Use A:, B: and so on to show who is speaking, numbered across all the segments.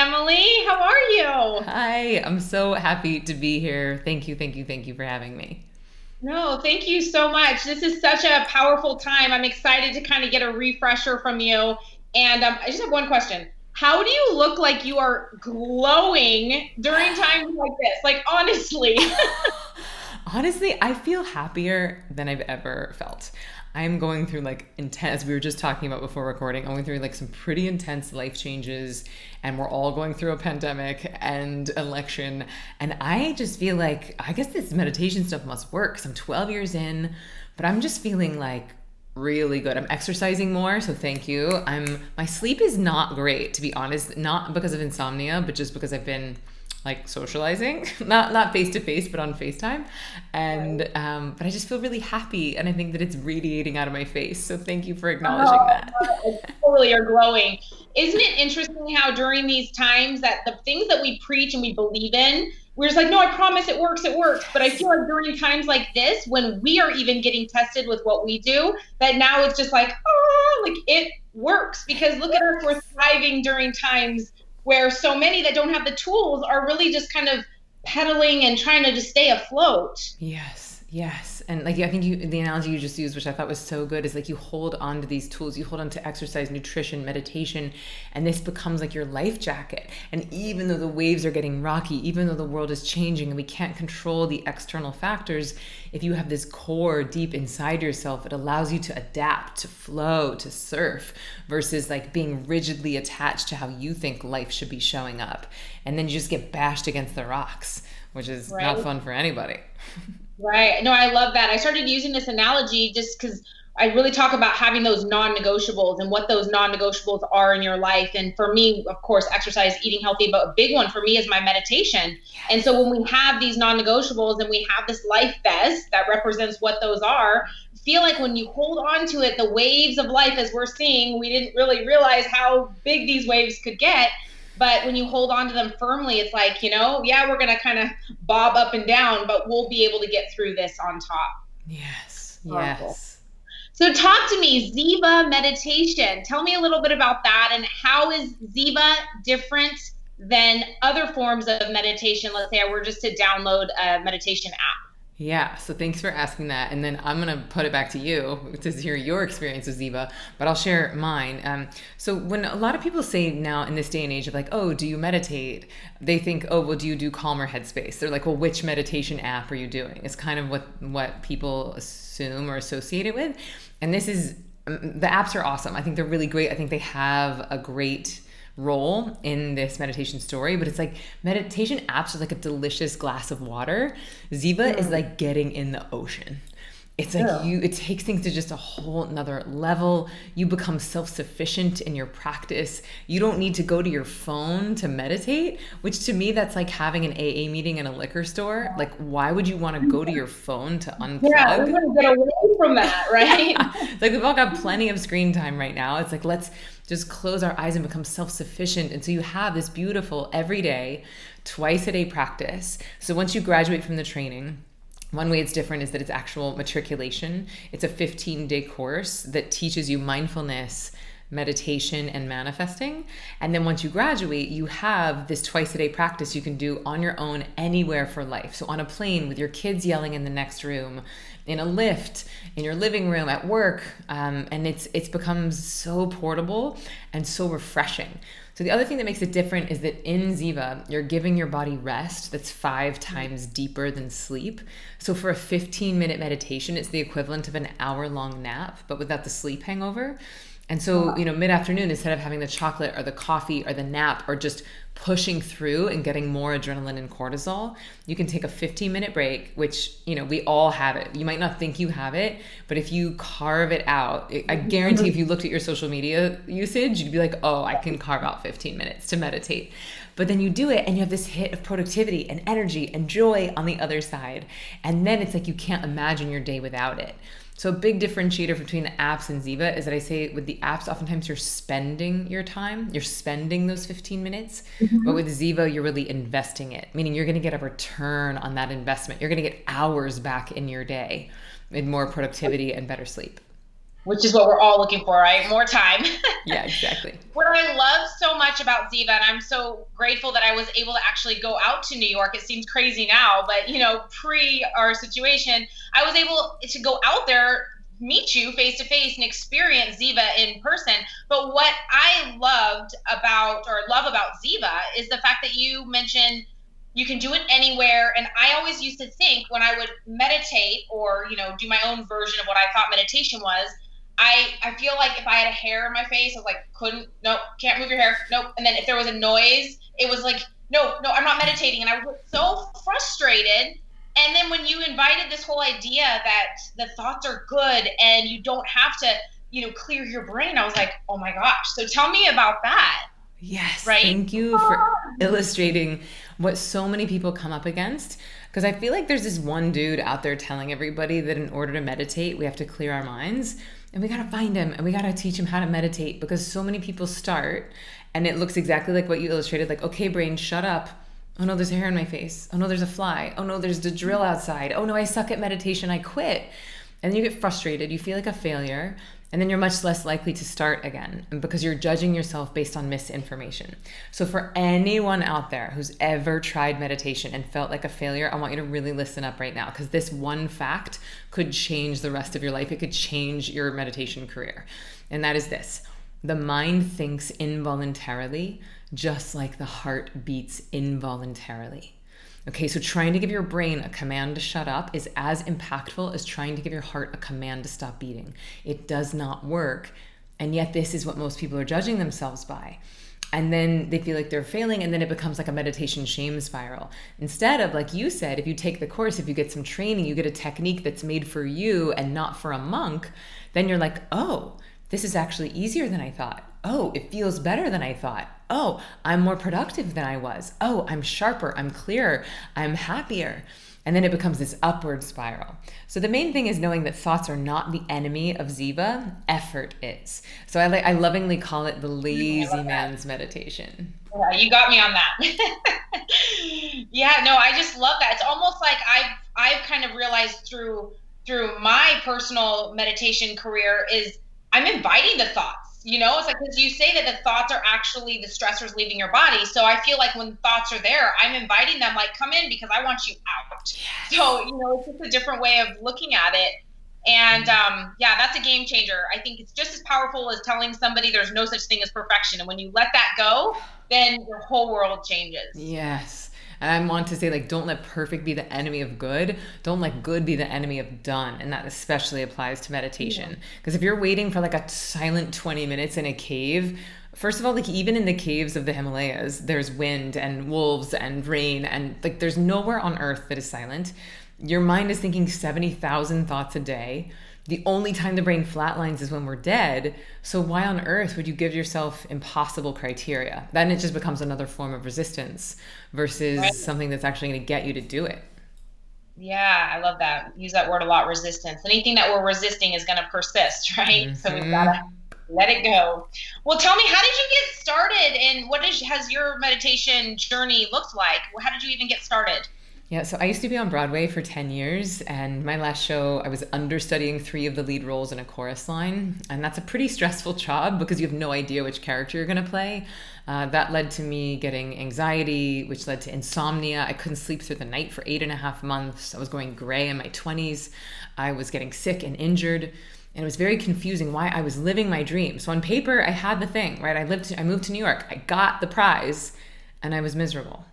A: Emily. How are you?
B: Hi, I'm so happy to be here. Thank you for having me.
A: No, thank you so much. This is such a powerful time. I'm excited to kind of get a refresher from you. And I just have one question. How do you look like you are glowing during times like this? Like, honestly.
B: Honestly, I feel happier than I've ever felt. I'm going through like intense, we were just talking about before recording, I'm going through like some pretty intense life changes, and we're all going through a pandemic and election. And I just feel like, I guess this meditation stuff must work because I'm 12 years in, but I'm just feeling like really good. I'm exercising more, so thank you. My sleep is not great, to be honest, not because of insomnia, but just because I've been like socializing, not face to face, but on FaceTime, and
A: Right.
B: but I just feel really happy, and I think that it's radiating out of my face. So thank you for acknowledging
A: Oh,
B: that.
A: I totally are glowing. Isn't it interesting how during these times that the things that we preach and we believe in, we're just like, no, I promise it works, it works. But I feel
B: Yes.
A: like during times like this, when we are even getting tested with what we do, that now it's just like, oh, like it works. Because look at us, we're thriving during times where so many that don't have the tools are really just kind of pedaling and trying to just stay afloat.
B: Yes, yes. And like I think the analogy you just used, which I thought was so good, is like you hold on to these tools, you hold on to exercise, nutrition, meditation, and this becomes like your life jacket. And even though the waves are getting rocky, even though the world is changing and we can't control the external factors, if you have this core deep inside yourself, it allows you to adapt, to flow, to surf, versus like being rigidly attached to how you think life should be showing up. And then you just get bashed against the rocks, which is not
A: Right.
B: fun for anybody.
A: Right. No, I love that. I started using this analogy just because I really talk about having those non negotiables and what those non negotiables are in your life. And for me, of course, exercise, eating healthy, but a big one for me is my meditation. And so
B: Yes.
A: when we have these non negotiables and we have this life vest that represents what those are, I feel like when you hold on to it, the waves of life, as we're seeing, we didn't really realize how big these waves could get. But when you hold on to them firmly, it's like, yeah, we're going to kind of bob up and down, but we'll be able to get through this on top.
B: Yes.
A: Powerful.
B: Yes.
A: So, talk to me, Ziva meditation. Tell me a little bit about that and how is Ziva different than other forms of meditation? Let's say I were just to download a meditation app.
B: Yeah, so thanks for asking that. And then I'm going to put it back to you to hear your experience with Ziva, but I'll share mine. So, when a lot of people say now in this day and age of like, oh, do you meditate? They think, oh, well, do you do Calmer Headspace? They're like, well, which meditation app are you doing? It's kind of what people assume or associate it with. And this is, the apps are awesome. I think they're really great. I think they have a great role in this meditation story, but it's like meditation apps are like a delicious glass of water. Ziva is
A: Mm.
B: like getting in the ocean. It's like
A: Yeah.
B: it takes things to just a whole nother level. You become self-sufficient in your practice. You don't need to go to your phone to meditate, which to me, that's like having an AA meeting in a liquor store. Like, why would you want to go to your phone to
A: Yeah, we
B: unplug?
A: want to get away from that, right?
B: Yeah. It's like we've all got plenty of screen time right now. It's like let's just close our eyes and become self-sufficient. And so you have this beautiful everyday, twice a day practice. So once you graduate from the training, one way it's different is that it's actual matriculation. It's a 15-day course that teaches you mindfulness, meditation, and manifesting. And then once you graduate, you have this twice a day practice you can do on your own anywhere for life. So on a plane with your kids yelling in the next room, in a lift, in your living room, at work, and it's become so portable and so refreshing. So the other thing that makes it different is that in Ziva, you're giving your body rest that's 5 times deeper than sleep. So for a 15-minute meditation, it's the equivalent of an hour-long nap, but without the sleep hangover. And so, mid-afternoon, instead of having the chocolate or the coffee or the nap or just pushing through and getting more adrenaline and cortisol, you can take a 15-minute break, which, we all have it. You might not think you have it, but if you carve it out, I guarantee if you looked at your social media usage, you'd be like, oh, I can carve out 15 minutes to meditate. But then you do it and you have this hit of productivity and energy and joy on the other side. And then it's like you can't imagine your day without it. So a big differentiator between the apps and Ziva is that I say with the apps, oftentimes you're spending your time, you're spending those 15 minutes. But with Ziva, you're really investing it, meaning you're going to get a return on that investment. You're going to get hours back in your day with more productivity and better sleep.
A: which is what we're all looking for, right? More time.
B: Yeah, exactly.
A: What I love so much about Ziva, and I'm so grateful that I was able to actually go out to New York. It seems crazy now, but pre our situation, I was able to go out there, meet you face to face, and experience Ziva in person. But what I love about Ziva is the fact that you mentioned you can do it anywhere. And I always used to think when I would meditate or do my own version of what I thought meditation was, I feel like if I had a hair in my face, I was like, couldn't, nope, can't move your hair, nope. And then if there was a noise, it was like, no, I'm not meditating. And I was so frustrated. And then when you invited this whole idea that the thoughts are good and you don't have to, clear your brain, I was like, oh my gosh. So tell me about that.
B: Yes,
A: Right?
B: thank you for illustrating what so many people come up against. Because I feel like there's this one dude out there telling everybody that in order to meditate, we have to clear our minds. And we got to find him and we got to teach him how to meditate, because so many people start and it looks exactly like what you illustrated. Like, okay, brain, shut up. Oh no, there's a hair in my face. Oh no, there's a fly. Oh no, there's the drill outside. Oh no, I suck at meditation. I quit. And then you get frustrated. You feel like a failure. And then you're much less likely to start again because you're judging yourself based on misinformation. So for anyone out there who's ever tried meditation and felt like a failure, I want you to really listen up right now, because this one fact could change the rest of your life. It could change your meditation career. And that is this: the mind thinks involuntarily, just like the heart beats involuntarily. Okay, so trying to give your brain a command to shut up is as impactful as trying to give your heart a command to stop beating. It does not work. And yet this is what most people are judging themselves by. And then they feel like they're failing, and then it becomes like a meditation shame spiral. Instead of, like you said, if you take the course, if you get some training, you get a technique that's made for you and not for a monk, then you're like, oh, this is actually easier than I thought. Oh, it feels better than I thought. Oh, I'm more productive than I was. Oh, I'm sharper, I'm clearer, I'm happier. And then it becomes this upward spiral. So the main thing is knowing that thoughts are not the enemy of Ziva, effort is. So I lovingly call it the lazy man's meditation.
A: Yeah, you got me on that. Yeah, no, I just love that. It's almost like I've kind of realized through my personal meditation career is I'm inviting the thoughts. It's like, because you say that the thoughts are actually the stressors leaving your body. So I feel like when thoughts are there, I'm inviting them, like, come in because I want you out.
B: Yes.
A: So, it's just a different way of looking at it. And yeah, that's a game changer. I think it's just as powerful as telling somebody there's no such thing as perfection. And when you let that go, then your whole world changes.
B: Yes. And I want to say, like, don't let perfect be the enemy of good. Don't let good be the enemy of done. And that especially applies to meditation. Because if you're waiting for like a silent 20 minutes in a cave, first of all, like, even in the caves of the Himalayas, there's wind and wolves and rain, and like there's nowhere on earth that is silent. Your mind is thinking 70,000 thoughts a day. The only time the brain flatlines is when we're dead. So why on earth would you give yourself impossible criteria? Then it just becomes another form of resistance versus something that's actually going to get you to do it.
A: Yeah, I love that. Use that word a lot, resistance. Anything that we're resisting is going to persist, right?
B: Mm-hmm.
A: So we've got to let it go. Well, tell me, how did you get started, and has your meditation journey looked like? How did you even get started?
B: Yeah, so I used to be on Broadway for 10 years, and my last show, I was understudying 3 of the lead roles in a chorus line, and that's a pretty stressful job because you have no idea which character you're going to play. That led to me getting anxiety, which led to insomnia. I couldn't sleep through the night for 8.5 months. I was going gray in my 20s. I was getting sick and injured, and it was very confusing why I was living my dream. So on paper, I had the thing, right? I moved to New York. I got the prize, and I was miserable.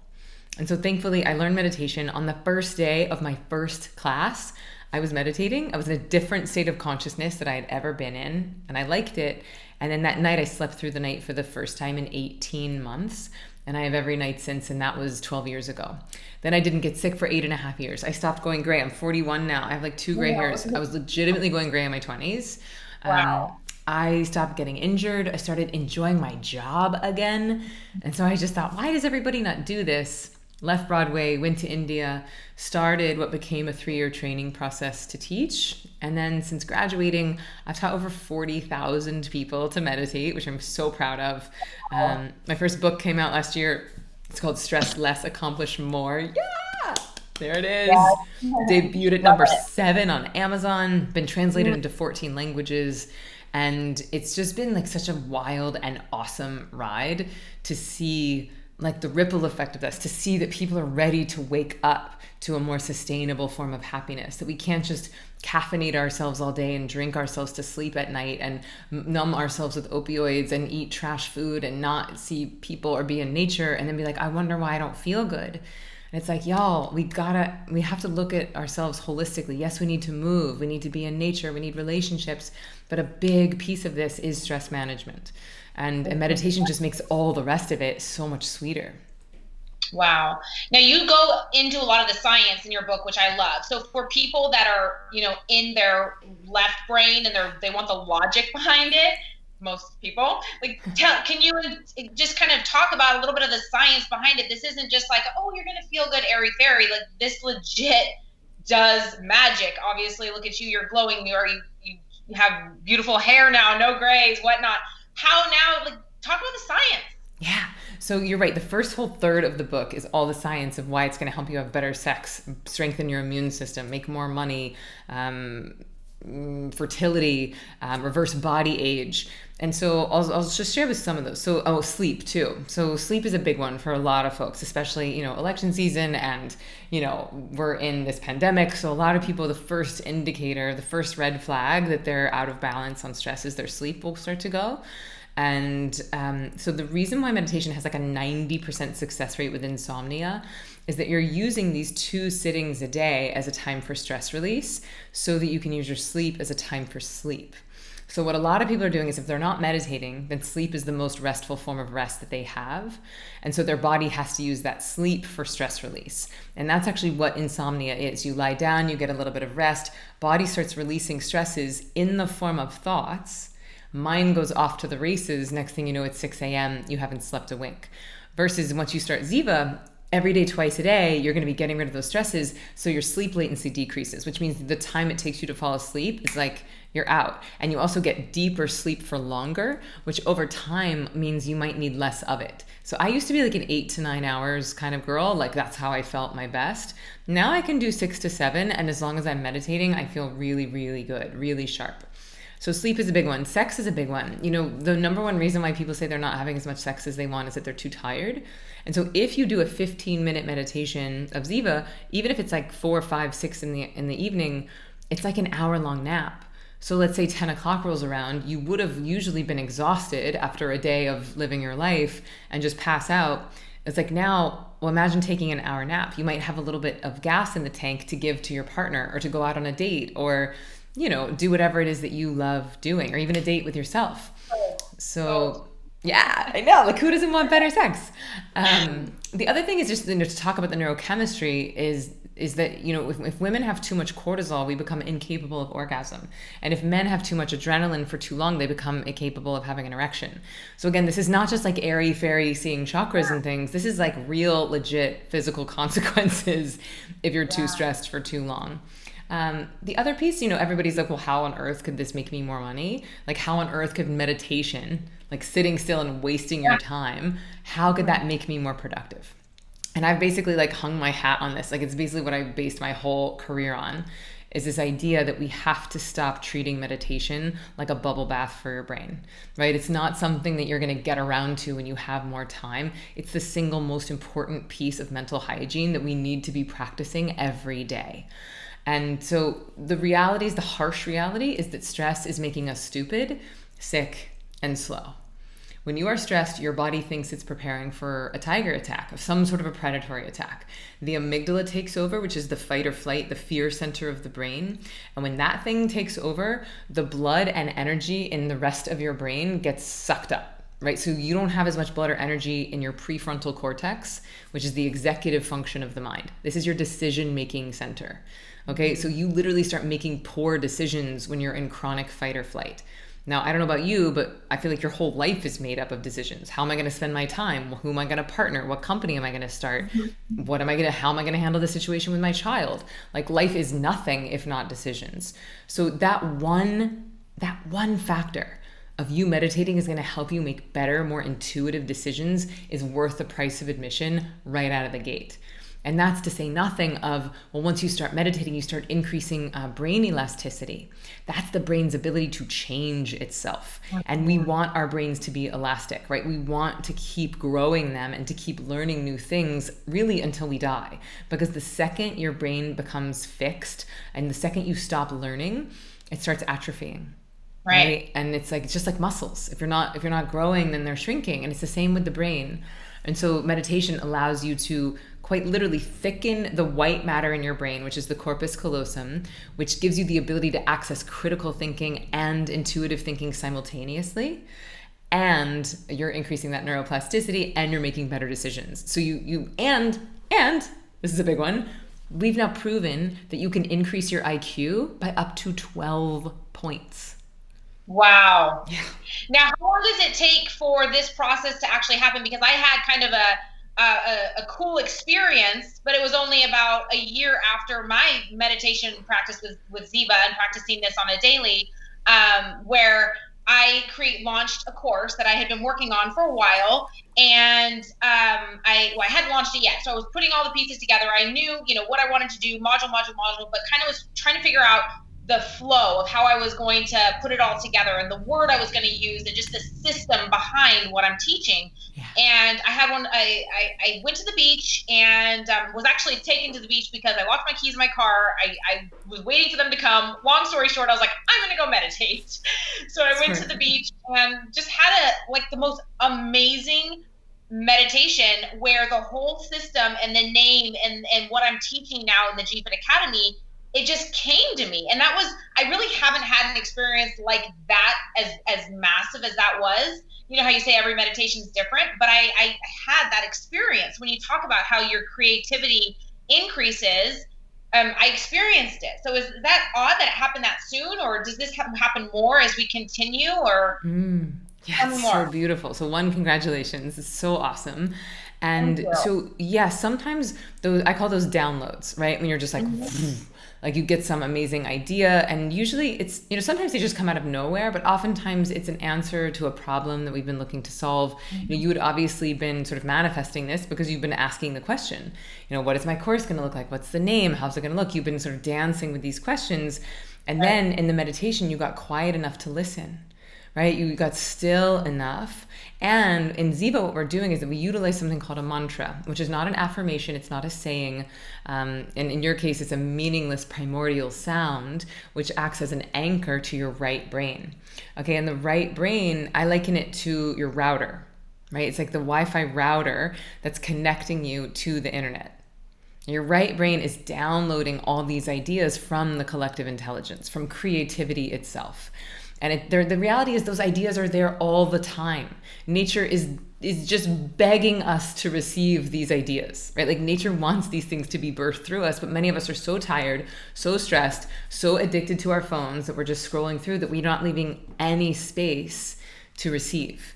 B: And so thankfully, I learned meditation on the first day of my first class. I was meditating. I was in a different state of consciousness that I had ever been in, and I liked it. And then that night, I slept through the night for the first time in 18 months. And I have every night since, and that was 12 years ago. Then I didn't get sick for 8.5 years. I stopped going gray. I'm 41 now. I have like 2 gray hairs. I was legitimately going gray in my 20s.
A: Wow.
B: I stopped getting injured. I started enjoying my job again. And so I just thought, why does everybody not do this? Left Broadway, went to India, started what became a 3-year training process to teach. And then since graduating, I've taught over 40,000 people to meditate, which I'm so proud of. My first book came out last year. It's called Stress Less, Accomplish More. Yeah! There it is.
A: Yeah.
B: Debuted at
A: Love
B: number
A: it.
B: 7 on Amazon, been translated
A: Mm.
B: into 14 languages. And it's just been like such a wild and awesome ride to see like the ripple effect of this, to see that people are ready to wake up to a more sustainable form of happiness, that we can't just caffeinate ourselves all day and drink ourselves to sleep at night and numb ourselves with opioids and eat trash food and not see people or be in nature and then be like, I wonder why I don't feel good. And it's like, y'all, we have to look at ourselves holistically. Yes, we need to move. We need to be in nature. We need relationships. But a big piece of this is stress management. And meditation just makes all the rest of it so much sweeter.
A: Wow. Now you go into a lot of the science in your book, which I love. So for people that are, in their left brain and they want the logic behind it, most people, like, can you just kind of talk about a little bit of the science behind it? This isn't just like, oh, you're going to feel good, airy fairy. Like, this legit does magic. Obviously, look at you, you're glowing. You have beautiful hair now, no grays, whatnot. How now? Like, talk about the science.
B: Yeah. So you're right. The first whole third of the book is all the science of why it's going to help you have better sex, strengthen your immune system, make more money, fertility, reverse body age. And so I'll just share with some of those. So, sleep too. So sleep is a big one for a lot of folks, especially, election season and, we're in this pandemic. So a lot of people, the first indicator, the first red flag that they're out of balance on stress is their sleep will start to go. And so the reason why meditation has like a 90% success rate with insomnia is that you're using these 2 sittings a day as a time for stress release so that you can use your sleep as a time for sleep. So what a lot of people are doing is if they're not meditating, then sleep is the most restful form of rest that they have. And so their body has to use that sleep for stress release. And that's actually what insomnia is. You lie down, you get a little bit of rest, body starts releasing stresses in the form of thoughts. Mind goes off to the races. Next thing you know, it's 6 a.m. You haven't slept a wink. Versus once you start Ziva, every day, twice a day, you're going to be getting rid of those stresses. So your sleep latency decreases, which means the time it takes you to fall asleep is like you're out. And you also get deeper sleep for longer, which over time means you might need less of it. So I used to be like an 8 to 9 hours kind of girl. Like that's how I felt my best. Now I can do 6 to 7. And as long as I'm meditating, I feel really, really good, really sharp. So sleep is a big one. Sex is a big one. The number one reason why people say they're not having as much sex as they want is that they're too tired. And so if you do a 15-minute meditation of Ziva, even if it's like 4, 5, 6 in the evening, it's like an hour-long nap. So let's say 10 o'clock rolls around, you would have usually been exhausted after a day of living your life and just pass out. It's like now, well, imagine taking an hour nap. You might have a little bit of gas in the tank to give to your partner or to go out on a date or do whatever it is that you love doing, or even a date with yourself. So, yeah, I know. Like, who doesn't want better sex? The other thing is just to talk about the neurochemistry is that, if women have too much cortisol, we become incapable of orgasm. And if men have too much adrenaline for too long, they become incapable of having an erection. So again, this is not just like airy fairy seeing chakras and things. This is like real, legit physical consequences if you're too stressed for too long. The other piece, everybody's like, well, how on earth could this make me more money? Like, how on earth could meditation, like sitting still and wasting your time, how could that make me more productive? And I've basically like hung my hat on this. Like, it's basically what I've based my whole career on, is this idea that we have to stop treating meditation like a bubble bath for your brain, right? It's not something that you're going to get around to when you have more time. It's the single most important piece of mental hygiene that we need to be practicing every day. And so the harsh reality is that stress is making us stupid, sick, and slow. When you are stressed, your body thinks it's preparing for a tiger attack, of some sort of a predatory attack. The amygdala takes over, which is the fight or flight, the fear center of the brain. And when that thing takes over, the blood and energy in the rest of your brain gets sucked up. Right? So you don't have as much blood or energy in your prefrontal cortex, which is the executive function of the mind. This is your decision-making center. Okay, so you literally start making poor decisions when you're in chronic fight or flight. Now, I don't know about you, but I feel like your whole life is made up of decisions. How am I going to spend my time? Who am I going to partner? What company am I going to start? How am I going to handle the situation with my child? Like, life is nothing if not decisions. So that one factor of you meditating is going to help you make better, more intuitive decisions is worth the price of admission right out of the gate. And that's to say nothing of, well, once you start meditating, you start increasing brain elasticity. That's the brain's ability to change itself. And we want our brains to be elastic, right? We want to keep growing them and to keep learning new things really until we die. Because the second your brain becomes fixed and the second you stop learning, it starts atrophying. Right. And it's like, it's just like muscles. If you're not growing, then they're shrinking. And it's the same with the brain. And so meditation allows you to quite literally thicken the white matter in your brain, which is the corpus callosum, which gives you the ability to access critical thinking and intuitive thinking simultaneously. And you're increasing that neuroplasticity and you're making better decisions. So and this is a big one. We've now proven that you can increase your IQ by up to 12 points.
A: Wow. Yeah. Now, how long does it take for this process to actually happen? Because I had kind of a cool experience, but it was only about a year after my meditation practice with Ziva and practicing this on a daily, where I launched a course that I had been working on for a while, and I hadn't launched it yet. So I was putting all the pieces together. I knew, what I wanted to do, module, but kind of was trying to figure out the flow of how I was going to put it all together and the word I was going to use and just the system behind what I'm teaching. Yeah. And I had I went to the beach and was actually taken to the beach because I lost my keys in my car. I was waiting for them to come. Long story short, I was like, I'm going to go meditate. So I went to the beach and just had the most amazing meditation where the whole system and the name and what I'm teaching now in the Jiva Academy, it just came to me. And I really haven't had an experience like that as massive as that was. You know how you say every meditation is different, but I had that experience. When you talk about how your creativity increases, I experienced it. So is that odd that it happened that soon, or does this happen more as we continue, or?
B: Yeah, it's so beautiful. So one, congratulations. It's so awesome. And so, yeah, sometimes I call those downloads, right? When you're just like you get some amazing idea, and usually it's, sometimes they just come out of nowhere, but oftentimes it's an answer to a problem that we've been looking to solve. You would obviously been sort of manifesting this because you've been asking the question, what is my course going to look like? What's the name? How's it going to look? You've been sort of dancing with these questions. And then in the meditation, you got quiet enough to listen. Right? You got still enough. And in Ziva, what we're doing is that we utilize something called a mantra, which is not an affirmation. It's not a saying. And in your case, it's a meaningless primordial sound, which acts as an anchor to your right brain. Okay. And the right brain, I liken it to your router, right? It's like the Wi-Fi router that's connecting you to the internet. Your right brain is downloading all these ideas from the collective intelligence, from creativity itself. And the reality is those ideas are there all the time. Nature is just begging us to receive these ideas, right? Like nature wants these things to be birthed through us, but many of us are so tired, so stressed, so addicted to our phones that we're just scrolling through that we're not leaving any space to receive.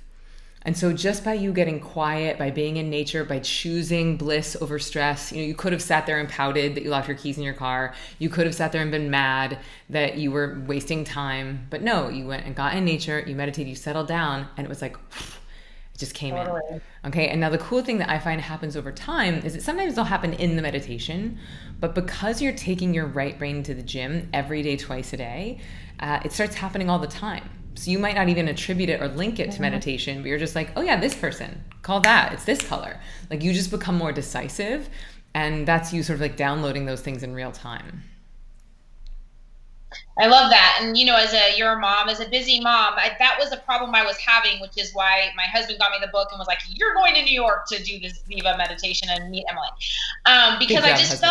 B: And so just by you getting quiet, by being in nature, by choosing bliss over stress, you could have sat there and pouted that you left your keys in your car. You could have sat there and been mad that you were wasting time. But no, you went and got in nature, you meditated, you settled down, and it was like, it just came in. Okay, and now the cool thing that I find happens over time is that sometimes it'll happen in the meditation, but because you're taking your right brain to the gym every day, twice a day, it starts happening all the time. So you might not even attribute it or link it to meditation, but you're just like, oh yeah, this person, call that, it's this color. Like you just become more decisive, and that's you sort of like downloading those things in real time.
A: I love that. And you're a mom, as a busy mom, that was a problem I was having, which is why my husband got me the book and was like, you're going to New York to do this Ziva meditation and meet Emily. Because I just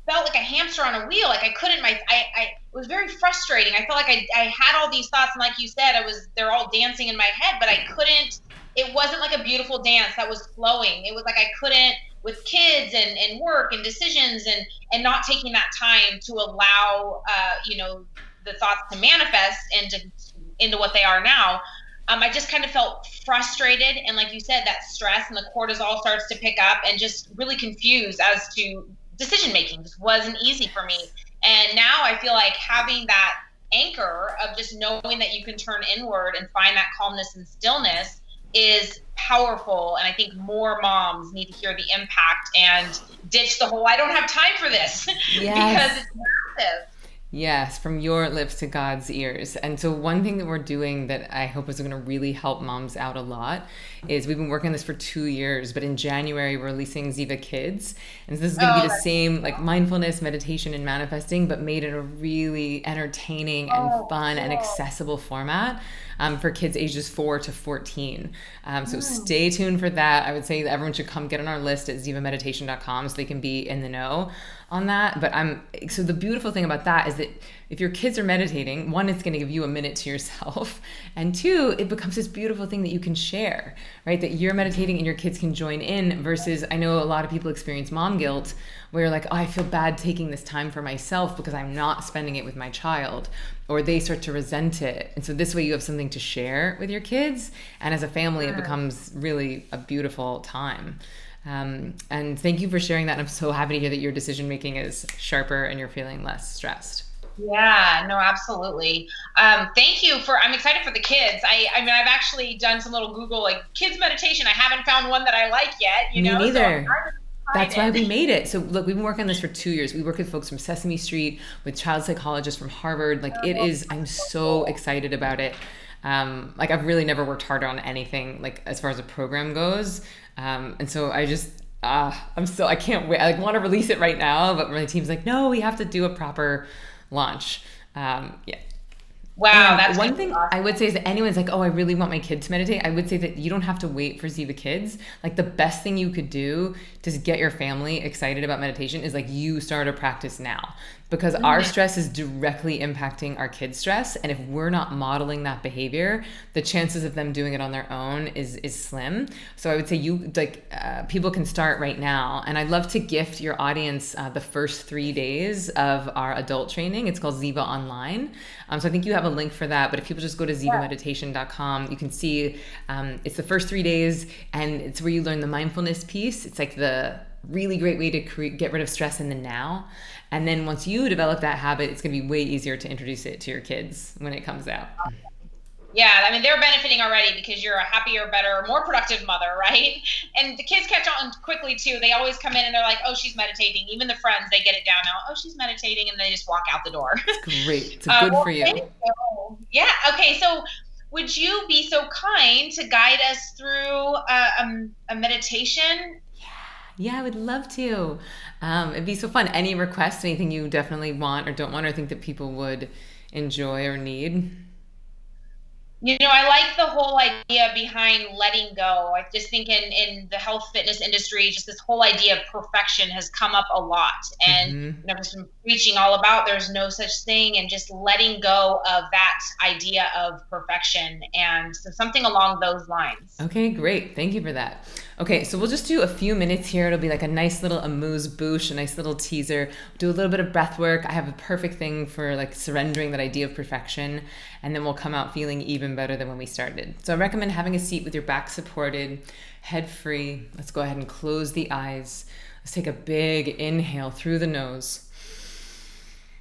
A: felt like a hamster on a wheel. Like I couldn't, it was very frustrating. I felt like I had all these thoughts, and like you said, they're all dancing in my head, but I couldn't, it wasn't like a beautiful dance that was flowing. It was like I couldn't, with kids and work and decisions and not taking that time to allow, the thoughts to manifest into what they are now. I just kind of felt frustrated. And like you said, that stress and the cortisol starts to pick up, and just really confused as to decision making just wasn't easy for me. And now I feel like having that anchor of just knowing that you can turn inward and find that calmness and stillness is powerful. And I think more moms need to hear the impact and ditch the whole, I don't have time for this because
B: Yes.
A: it's massive.
B: Yes, from your lips to God's ears. And so, one thing that we're doing that I hope is going to really help moms out a lot is we've been working on this for 2 years, but in January, we're releasing Ziva Kids. And so this is going to be
A: Oh,
B: the same like mindfulness, meditation, and manifesting, but made in a really entertaining and fun and
A: cool.
B: accessible format. For kids ages 4 to 14. So stay tuned for that. I would say that everyone should come get on our list at zivameditation.com so they can be in the know on that. But so the beautiful thing about that is that if your kids are meditating, one, it's going to give you a minute to yourself, and two, it becomes this beautiful thing that you can share, right? That you're meditating and your kids can join in, versus I know a lot of people experience mom guilt where you're like, oh, I feel bad taking this time for myself because I'm not spending it with my child, or they start to resent it. And so this way you have something to share with your kids, and as a family it becomes really a beautiful time. And thank you for sharing that. I'm so happy to hear that your decision making is sharper and you're feeling less stressed.
A: Yeah, no, absolutely. Thank you I'm excited for the kids. I mean, I've actually done some little Google, like kids meditation. I haven't found one that I like yet,
B: Me
A: so I'm
B: neither. That's why we
A: excited.
B: made it. So look, we've been working on this for 2 years. We work with folks from Sesame Street, with child psychologists from Harvard. Like it is, I'm so excited about it. Like I've really never worked harder on anything, like as far as a program goes. And so I can't wait. I like want to release it right now, but my team's like, no, we have to do a proper launch. Yeah.
A: Wow,
B: And
A: that's
B: one
A: gonna be
B: thing
A: awesome.
B: I would say is that anyone's like, oh, I really want my kid to meditate. I would say that you don't have to wait for Ziva Kids. Like the best thing you could do to get your family excited about meditation is like you start a practice now, because our stress is directly impacting our kids' stress. And if we're not modeling that behavior, the chances of them doing it on their own is slim. So I would say people can start right now. And I'd love to gift your audience the first 3 days of our adult training. It's called Ziva Online. So I think you have a link for that. But if people just go to zivameditation.com, you can see it's the first 3 days, and it's where you learn the mindfulness piece. It's like the really great way to get rid of stress in the now. And then once you develop that habit, it's going to be way easier to introduce it to your kids when it comes out.
A: Yeah, I mean, they're benefiting already because you're a happier, better, more productive mother, right? And the kids catch on quickly too. They always come in and they're like, oh, she's meditating. Even the friends, they get it down now. Oh, she's meditating. And they just walk out the door.
B: Great. It's good
A: Well,
B: for
A: thank
B: you.
A: you. Yeah. Okay. So would you be so kind to guide us through a meditation?
B: Yeah, I would love to. It'd be so fun. Any requests, anything you definitely want or don't want or think that people would enjoy or need?
A: I like the whole idea behind letting go. I just think in the health fitness industry, just this whole idea of perfection has come up a lot. And
B: Mm-hmm.
A: I've just been preaching all about there's no such thing, and just letting go of that idea of perfection, and so something along those lines.
B: Okay, great. Thank you for that. Okay, so we'll just do a few minutes here. It'll be like a nice little amuse bouche, a nice little teaser. Do a little bit of breath work. I have a perfect thing for like surrendering that idea of perfection, and then we'll come out feeling even better than when we started. So I recommend having a seat with your back supported, head free. Let's go ahead and close the eyes. Let's take a big inhale through the nose.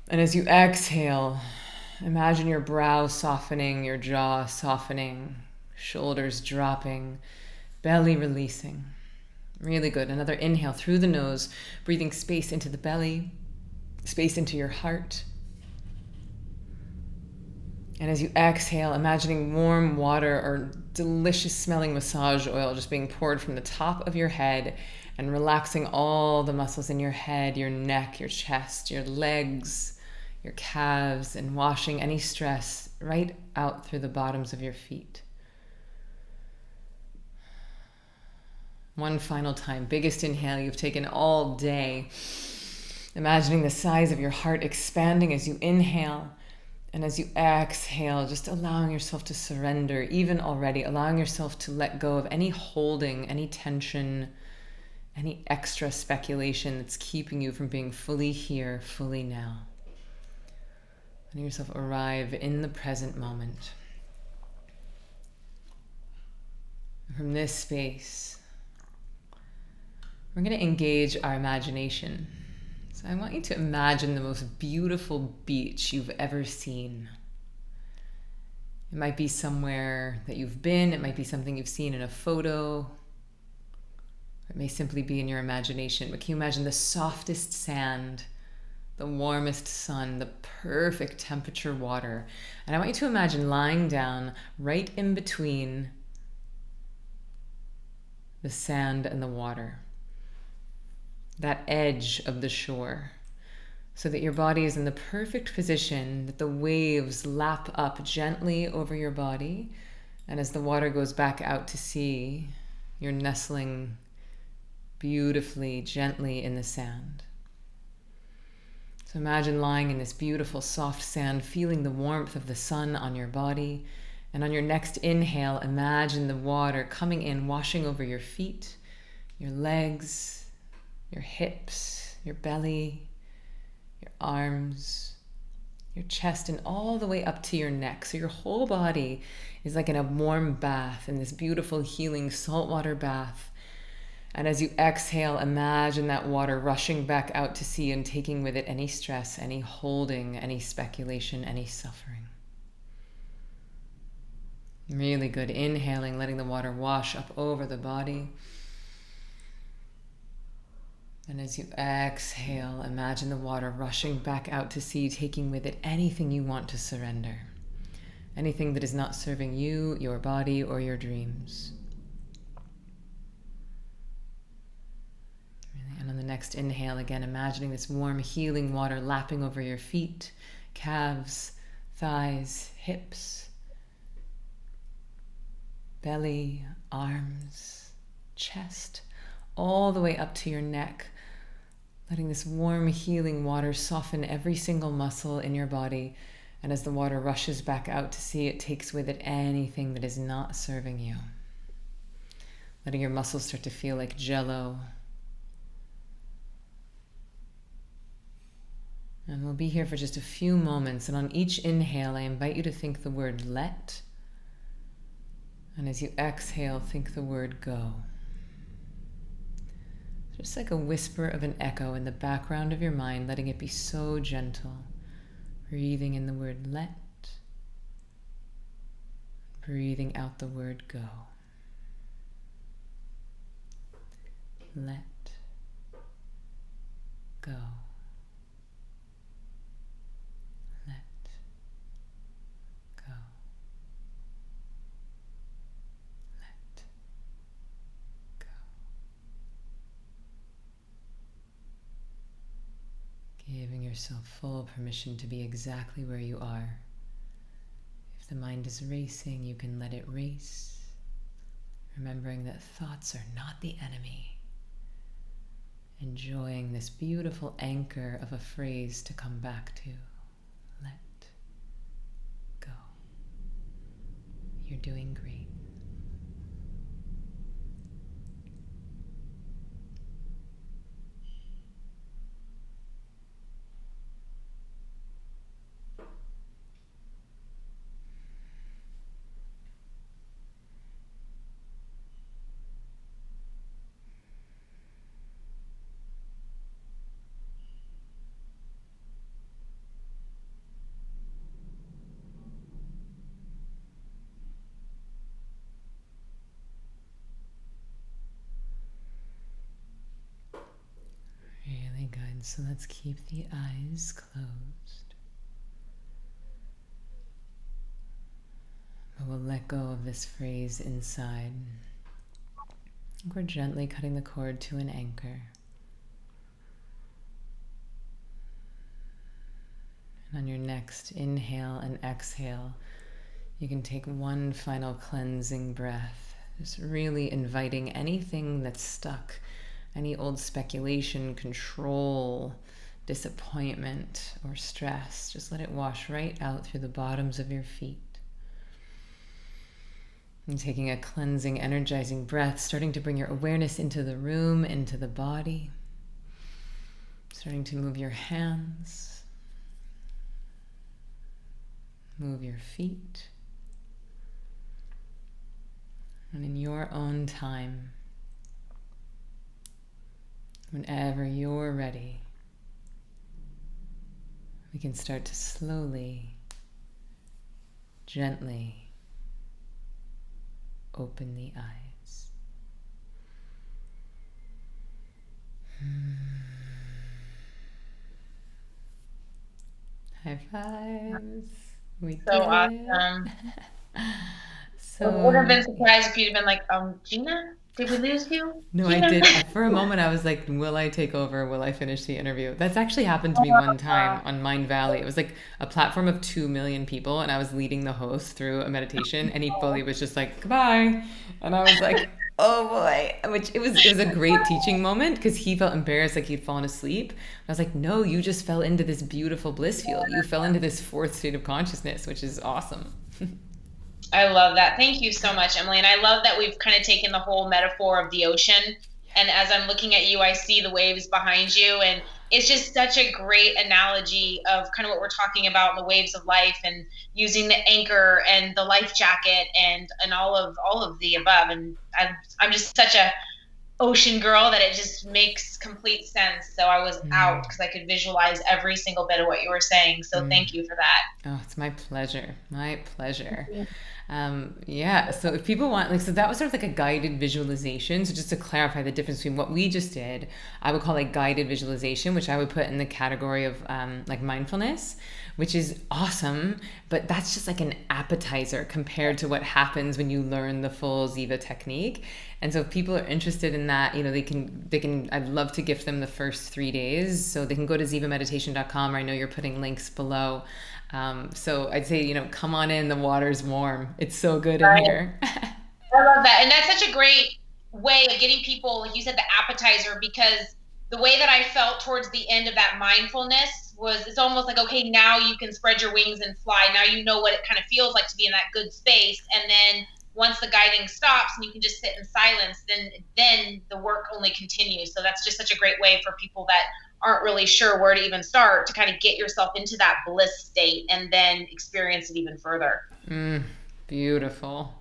B: And as you exhale, imagine your brow softening, your jaw softening, shoulders dropping, belly releasing. Really good. Another inhale through the nose, breathing space into the belly, space into your heart. And as you exhale, imagining warm water or delicious smelling massage oil just being poured from the top of your head and relaxing all the muscles in your head, your neck, your chest, your legs, your calves, and washing any stress right out through the bottoms of your feet. One final time, biggest inhale you've taken all day. Imagining the size of your heart expanding as you inhale, and as you exhale, just allowing yourself to surrender, even already, allowing yourself to let go of any holding, any tension, any extra speculation that's keeping you from being fully here, fully now. Letting yourself arrive in the present moment. From this space, we're going to engage our imagination. So I want you to imagine the most beautiful beach you've ever seen. It might be somewhere that you've been. It might be something you've seen in a photo. It may simply be in your imagination. But can you imagine the softest sand, the warmest sun, the perfect temperature water? And I want you to imagine lying down right in between the sand and the water, that edge of the shore, so that your body is in the perfect position that the waves lap up gently over your body. And as the water goes back out to sea, you're nestling beautifully, gently in the sand. So imagine lying in this beautiful, soft sand, feeling the warmth of the sun on your body. And on your next inhale, imagine the water coming in, washing over your feet, your legs, your hips, your belly, your arms, your chest, and all the way up to your neck. So your whole body is like in a warm bath, in this beautiful, healing saltwater bath. And as you exhale, imagine that water rushing back out to sea and taking with it any stress, any holding, any speculation, any suffering. Really good. Inhaling, letting the water wash up over the body. And as you exhale, imagine the water rushing back out to sea, taking with it anything you want to surrender. Anything that is not serving you, your body, or your dreams. And on the next inhale, again, imagining this warm, healing water lapping over your feet, calves, thighs, hips, belly, arms, chest, all the way up to your neck. Letting this warm, healing water soften every single muscle in your body. And as the water rushes back out to sea, it takes with it anything that is not serving you. Letting your muscles start to feel like jello. And we'll be here for just a few moments. And on each inhale, I invite you to think the word let. And as you exhale, think the word go. Just like a whisper of an echo in the background of your mind, letting it be so gentle. Breathing in the word let. Breathing out the word go. Let go. Let go. Let go. Giving yourself full permission to be exactly where you are. If the mind is racing, you can let it race, remembering that thoughts are not the enemy. Enjoying this beautiful anchor of a phrase to come back to. Let go. You're doing great. Really good. So let's keep the eyes closed. But we'll let go of this phrase inside. We're gently cutting the cord to an anchor. And on your next inhale and exhale, you can take one final cleansing breath, just really inviting anything that's stuck, any old speculation, control, disappointment, or stress. Just let it wash right out through the bottoms of your feet. And taking a cleansing, energizing breath, starting to bring your awareness into the room, into the body. Starting to move your hands. Move your feet. And in your own time, whenever you're ready, we can start to slowly, Gently open the eyes. High fives. We
A: So
B: did it.
A: awesome. I would have
B: So,
A: been surprised if you'd have been like, Gina, did we lose you?
B: no, I
A: Gina?
B: did. For a moment, I was like, will I take over? Will I finish the interview? That's actually happened to me one time on Mind Valley. It was like a platform of 2 million people, and I was leading the host through a meditation, and he fully was just like, goodbye. And I was like, oh boy. Which it was a great teaching moment because he felt embarrassed, like he'd fallen asleep. I was like, no, you just fell into this beautiful bliss field. You fell into this fourth state of consciousness, which is awesome.
A: I love that. Thank you so much, Emily. And I love that we've kind of taken the whole metaphor of the ocean. And as I'm looking at you, I see the waves behind you. And it's just such a great analogy of kind of what we're talking about in the waves of life and using the anchor and the life jacket and all of the above. And I'm just such a ocean girl that it just makes complete sense. So I was out because I could visualize every single bit of what you were saying. So thank you for that.
B: Oh, it's my pleasure. My pleasure. Yeah. So if people want, like, so that was sort of like a guided visualization. So just to clarify the difference between what we just did, I would call it guided visualization, which I would put in the category of like mindfulness, which is awesome. But that's just like an appetizer compared to what happens when you learn the full Ziva technique. And so if people are interested in that, they can, I'd love to gift them the first 3 days. So they can go to zivameditation.com, or I know you're putting links below. So I'd say, come on in, the water's warm. It's so good in here.
A: I love that. And that's such a great way of getting people, like you said, the appetizer, because the way that I felt towards the end of that mindfulness was it's almost like, okay, now you can spread your wings and fly. Now you know what it kind of feels like to be in that good space. And then once the guiding stops and you can just sit in silence, then the work only continues. So that's just such a great way for people that aren't really sure where to even start to kind of get yourself into that bliss state and then experience it even further.
B: Beautiful.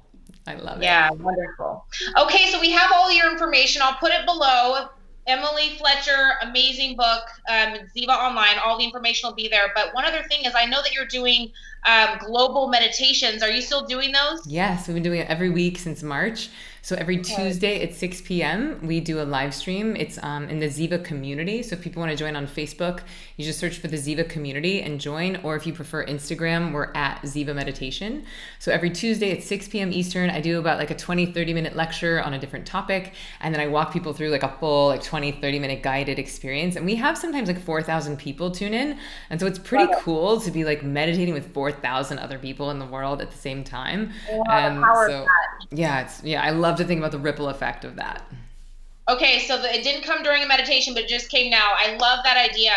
B: I love it.
A: Yeah, wonderful. Okay, so we have all your information. I'll put it below. Emily Fletcher, amazing book, Ziva Online. All the information will be there. But one other thing is I know that you're doing global meditations. Are you still doing those?
B: Yes, we've been doing it every week since March. So every Tuesday at 6 p.m., we do a live stream. It's in the Ziva community. So if people want to join on Facebook, you just search for the Ziva community and join. Or if you prefer Instagram, we're at Ziva Meditation. So every Tuesday at 6 p.m. Eastern, I do about like a 20, 30-minute lecture on a different topic. And then I walk people through like a full like 20, 30-minute guided experience. And we have sometimes like 4,000 people tune in. And so it's pretty cool to be like meditating with 4,000 other people in the world at the same time. And so, yeah, I love to think about the ripple effect of that.
A: Okay, so it didn't come during a meditation, but it just came now. I love that idea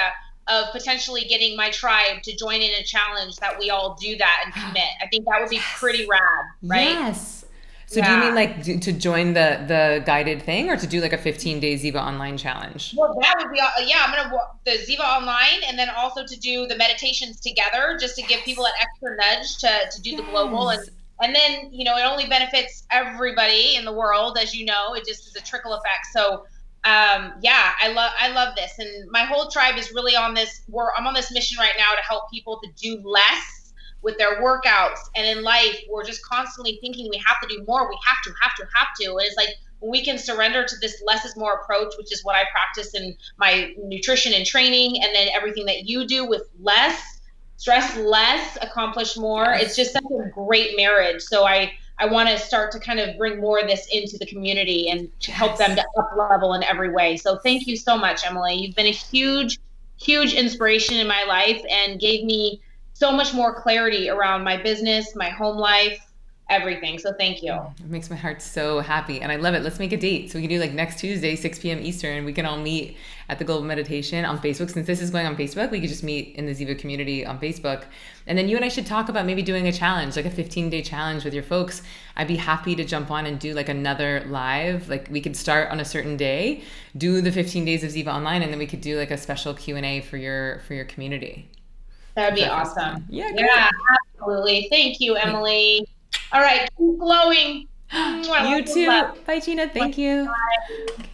A: of potentially getting my tribe to join in a challenge that we all do that and commit. I think that would be pretty rad, right?
B: Yes. So do you mean like to join the guided thing, or to do like a 15-day Ziva Online challenge?
A: Well, that would be, I'm going to the Ziva Online, and then also to do the meditations together, just to give people an extra nudge to do the global. And then, it only benefits everybody in the world, as you know. It just is a trickle effect. So, I love this. And my whole tribe is really on this. I'm on this mission right now to help people to do less with their workouts. And in life, we're just constantly thinking we have to do more. We have to. And it's like when we can surrender to this less is more approach, which is what I practice in my nutrition and training, and then everything that you do with less, stress less, accomplish more. It's just such a great marriage. So I want to start to kind of bring more of this into the community and to help them to up level in every way. So thank you so much, Emily. You've been a huge, huge inspiration in my life and gave me so much more clarity around my business, my home life, everything. So thank you.
B: It makes my heart so happy. And I love it. Let's make a date. So we can do like next Tuesday, 6 p.m. Eastern. We can all meet at the Global Meditation on Facebook. Since this is going on Facebook, we could just meet in the Ziva community on Facebook. And then you and I should talk about maybe doing a challenge, like a 15-day challenge with your folks. I'd be happy to jump on and do like another live. Like we could start on a certain day, do the 15 days of Ziva Online, and then we could do like a special Q&A for your community.
A: That'd be awesome.
B: Yeah,
A: absolutely. Thank you, Emily. All right, keep glowing.
B: You too. Bye, Gina. Thank you.
A: Bye.